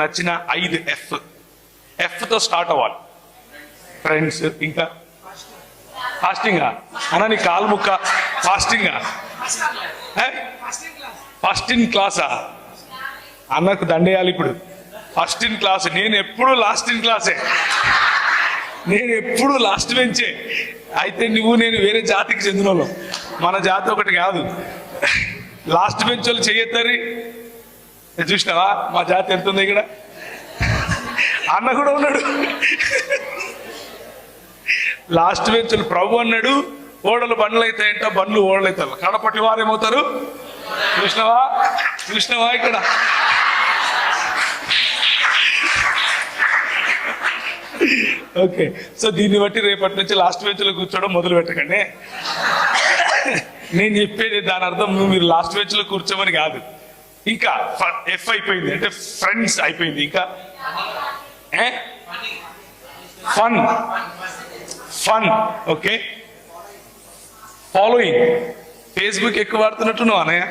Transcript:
నచ్చిన 5 ఎఫ్తో స్టార్ట్ అవ్వాలి. ఫ్రెండ్స్, ఇంకా ఫాస్టింగా అన్న, నీ కాలు ముక్క ఫాస్టింగా, ఫస్ట్ ఇన్ క్లాసా? అన్నకు దండేయాలి ఇప్పుడు. First in class. నేను ఎప్పుడు లాస్ట్ ఇన్ క్లాసే, నేను ఎప్పుడు లాస్ట్ బెంచే. అయితే నువ్వు నేను వేరే జాతికి చెందిన వాళ్ళం, మన జాతి ఒకటి కాదు. లాస్ట్ బెంచ్ వాళ్ళు చెయ్యొద్దని చూసినావా? మా జాతి ఎంత ఉంది ఇక్కడ. అన్న కూడా ఉన్నాడు లాస్ట్ బెంచ్. ప్రభు అన్నాడు, ఓడలు బండ్లు అవుతాయంట, బండ్లు ఓడలు అవుతారు, కడపటి వారేమవుతారు. చూసినావా ఇక్కడ? ఓకే, సో దీన్ని బట్టి రేపటి నుంచి లాస్ట్ బెంచ్లో కూర్చోవడం మొదలు పెట్టకండి. నేను చెప్పేది దాని అర్థం మీరు లాస్ట్ బెంచ్లో కూర్చోమని కాదు. ఇంకా ఎఫ్ అయిపోయింది అంటే ఫ్రెండ్స్ అయిపోయింది. ఇంకా ఫన్. Okay, following. ఫేస్బుక్ ఎక్కువ వాడుతున్నట్టు నువ్వు అన్నయ్య.